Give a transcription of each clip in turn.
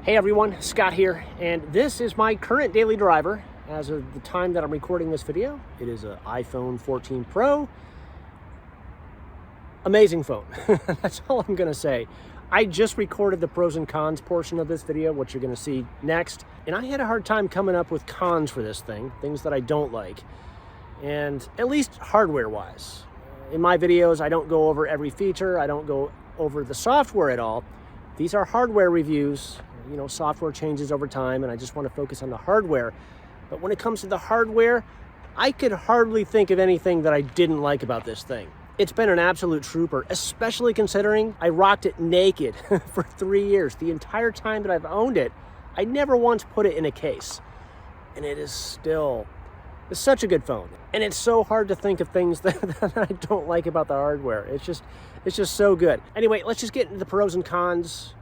Hey everyone, Scott here, and this is my current daily driver. As of the time that I'm recording this video, it is an iPhone 14 Pro. Amazing phone. That's all I'm gonna say. I just recorded the pros and cons portion of this video, what you're gonna see next, and I had a hard time coming up with cons for this thing, things that I don't like, and at least hardware-wise. In my videos, I don't go over every feature, I don't go over the software at all. These are hardware reviews. You know, software changes over time, and I just want to focus on the hardware. But when it comes to the hardware, I could hardly think of anything that I didn't like about this thing. It's been an absolute trooper, especially considering I rocked it naked for 3 years. The entire time that I've owned it, I never once put it in a case. And it is still, it's such a good phone. And it's so hard to think of things that I don't like about the hardware. It's just so good. Anyway, let's just get into the pros and cons.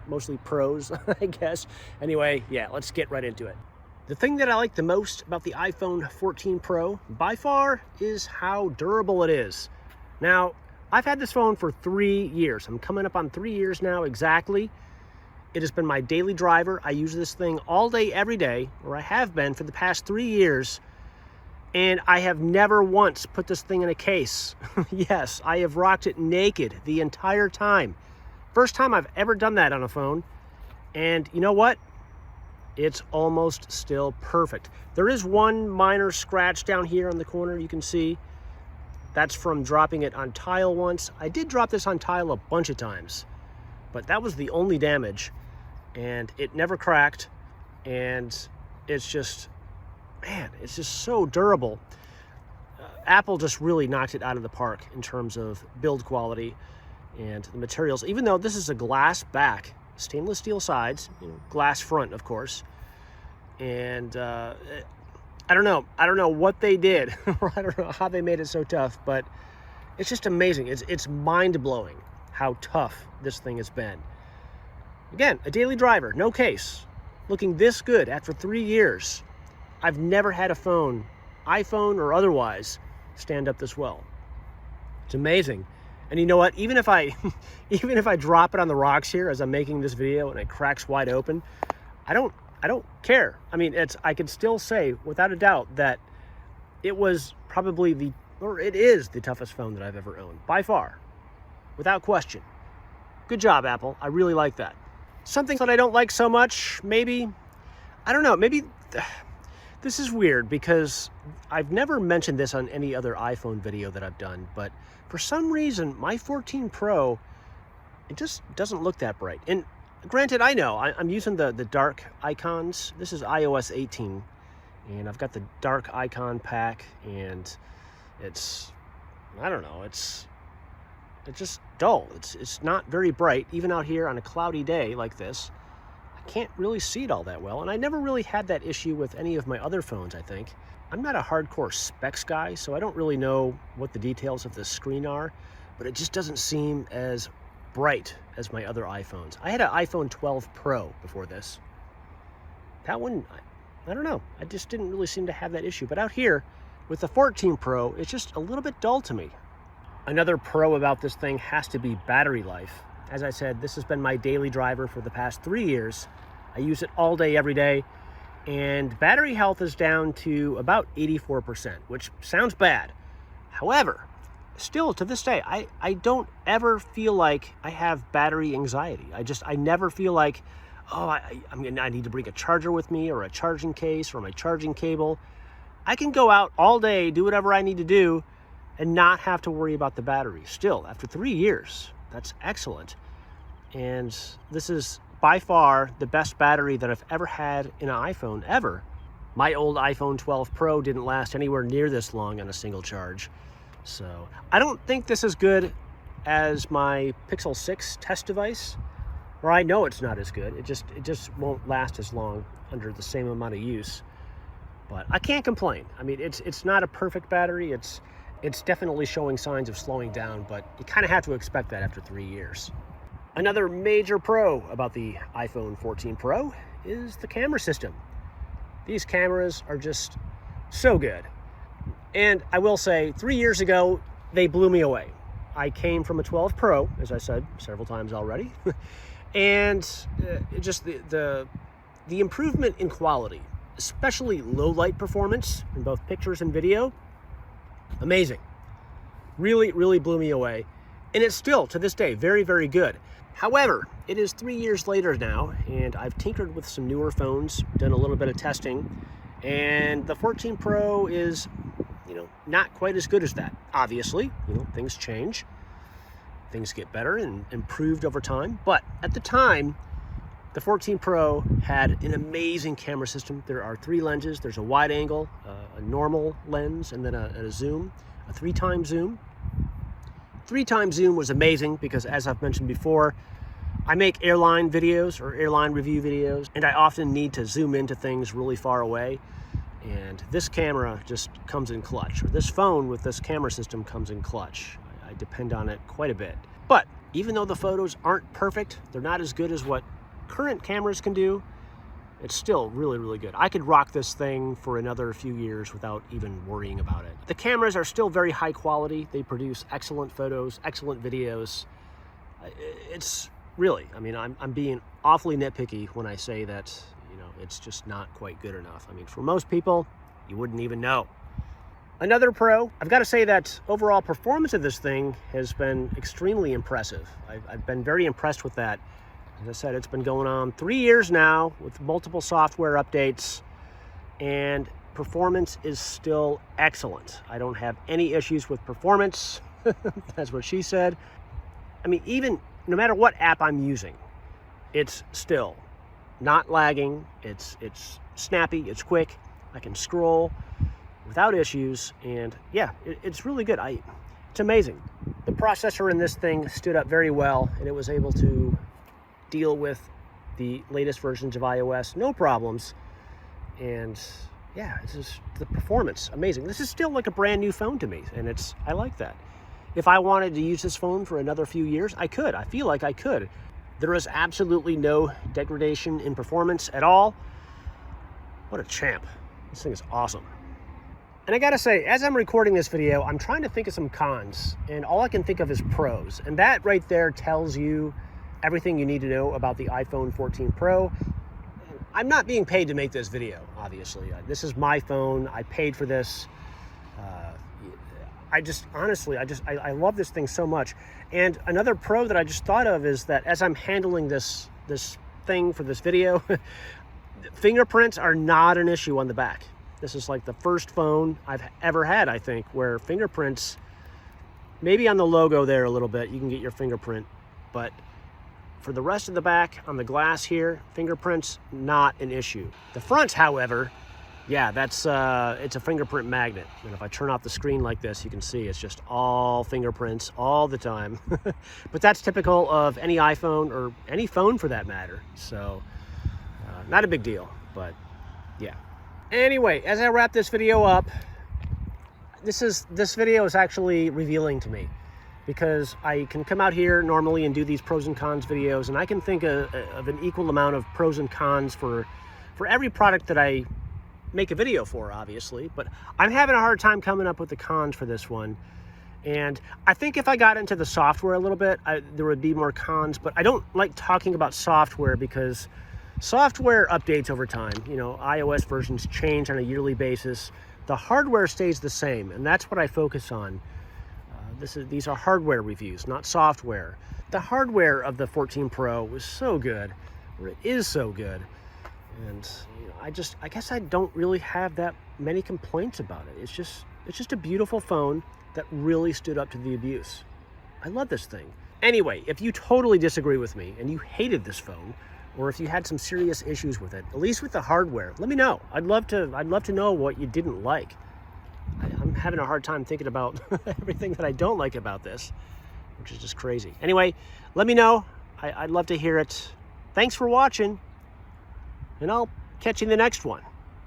Mostly pros, I guess. Anyway, yeah, let's get right into it. The thing that I like the most about the iPhone 14 Pro, by far, is how durable it is. Now, I've had this phone for 3 years. I'm coming up on 3 years now exactly. It has been my daily driver. I use this thing all day, every day, or I have been for the past 3 years, and I have never once put this thing in a case. Yes, I have rocked it naked the entire time. First time I've ever done that on a phone, and you know what? It's almost still perfect. There is one minor scratch down here on the corner you can see. That's from dropping it on tile once. I did drop this on tile a bunch of times, but that was the only damage, and it never cracked, and it's just, man, it's just so durable. Apple just really knocked it out of the park in terms of build quality and the materials, even though this is a glass back, stainless steel sides, glass front, of course. And I don't know what they did, or I don't know how they made it so tough, but it's just amazing. It's mind-blowing how tough this thing has been. Again, a daily driver, no case, looking this good after 3 years. I've never had a phone, iPhone or otherwise, stand up this well. It's amazing. And you know what? Even if I drop it on the rocks here as I'm making this video and it cracks wide open, I don't care. I mean, I could still say without a doubt that it was probably it is the toughest phone that I've ever owned, by far, without question. Good job, Apple. I really like that. Something that I don't like so much, maybe, I don't know, maybe this is weird because I've never mentioned this on any other iPhone video that I've done, but for some reason, my 14 Pro, it just doesn't look that bright. And granted, I know, I'm using the dark icons. This is iOS 18, and I've got the dark icon pack, and it's, I don't know, it's just dull. It's not very bright, even out here on a cloudy day like this. I can't really see it all that well, and I never really had that issue with any of my other phones, I think. I'm not a hardcore specs guy, so I don't really know what the details of the screen are, but it just doesn't seem as bright as my other iPhones. I had an iPhone 12 Pro before this. That one, I don't know, I just didn't really seem to have that issue. But out here, with the 14 Pro, it's just a little bit dull to me. Another pro about this thing has to be battery life. As I said, this has been my daily driver for the past 3 years. I use it all day, every day. And battery health is down to about 84%, which sounds bad. However, still to this day, I don't ever feel like I have battery anxiety. I never feel like, oh, I need to bring a charger with me or a charging case or my charging cable. I can go out all day, do whatever I need to do, and not have to worry about the battery. Still, after 3 years, that's excellent. And this is by far the best battery that I've ever had in an iPhone, ever. My old iPhone 12 Pro didn't last anywhere near this long on a single charge. So I don't think this is good as my Pixel 6 test device, or I know it's not as good. It just won't last as long under the same amount of use. But I can't complain. I mean, it's not a perfect battery. It's definitely showing signs of slowing down, but you kind of have to expect that after 3 years. Another major pro about the iPhone 14 Pro is the camera system. These cameras are just so good. And I will say, 3 years ago, they blew me away. I came from a 12 Pro, as I said several times already, And just the improvement in quality, especially low light performance in both pictures and video, amazing. Really, really blew me away. And it's still, to this day, very, very good. However, it is 3 years later now, and I've tinkered with some newer phones, done a little bit of testing, and the 14 Pro is, not quite as good as that. Obviously, things change. Things get better and improved over time. But at the time, the 14 Pro had an amazing camera system. There are 3 lenses. There's a wide angle, a normal lens, and then a zoom, a 3x zoom. 3x zoom was amazing because, as I've mentioned before, I make airline videos or airline review videos, and I often need to zoom into things really far away. And this camera just comes in clutch, or this phone with this camera system comes in clutch. I depend on it quite a bit. But even though the photos aren't perfect, they're not as good as what current cameras can do, it's still really, really good. I could rock this thing for another few years without even worrying about it. The cameras are still very high quality. They produce excellent photos, excellent videos. It's really, I'm being awfully nitpicky when I say that, it's just not quite good enough. For most people, you wouldn't even know. Another Pro, I've got to say that overall performance of this thing has been extremely impressive. I've been very impressed with that. As I said, it's been going on 3 years now with multiple software updates, and performance is still excellent. I don't have any issues with performance. That's what she said. Even no matter what app I'm using, it's still not lagging. It's snappy, it's quick. I can scroll without issues, and yeah, it's really good. It's amazing. The processor in this thing stood up very well, and it was able to deal with the latest versions of iOS, no problems. And yeah, the performance, amazing. This is still like a brand new phone to me, and I like that. If I wanted to use this phone for another few years, I could. I feel like I could. There is absolutely no degradation in performance at all. What a champ. This thing is awesome. And I gotta say, as I'm recording this video, I'm trying to think of some cons, and all I can think of is pros. And that right there tells you everything you need to know about the iPhone 14 Pro. I'm not being paid to make this video, obviously. This is my phone. I paid for this. I love this thing so much. And another pro that I just thought of is that as I'm handling this thing for this video, fingerprints are not an issue on the back. This is like the first phone I've ever had, I think, where fingerprints, maybe on the logo there a little bit, you can get your fingerprint, but for the rest of the back, on the glass here, fingerprints, not an issue. The front, however, yeah, it's a fingerprint magnet. And if I turn off the screen like this, you can see it's just all fingerprints all the time. But that's typical of any iPhone, or any phone for that matter. So not a big deal, but yeah. Anyway, as I wrap this video up, this video is actually revealing to me, because I can come out here normally and do these pros and cons videos, and I can think of an equal amount of pros and cons for every product that I make a video for, obviously, but I'm having a hard time coming up with the cons for this one. And I think if I got into the software a little bit, there would be more cons, but I don't like talking about software because software updates over time. iOS versions change on a yearly basis. The hardware stays the same, and that's what I focus on. These are hardware reviews, not software. The hardware of the 14 Pro was so good, or it is so good, and I guess I don't really have that many complaints about it. It's just a beautiful phone that really stood up to the abuse. I love this thing. Anyway, if you totally disagree with me and you hated this phone, or if you had some serious issues with it, at least with the hardware, let me know. I'd love to know what you didn't like. I'm having a hard time thinking about everything that I don't like about this, which is just crazy. Anyway, let me know. I'd love to hear it. Thanks for watching, and I'll catch you in the next one.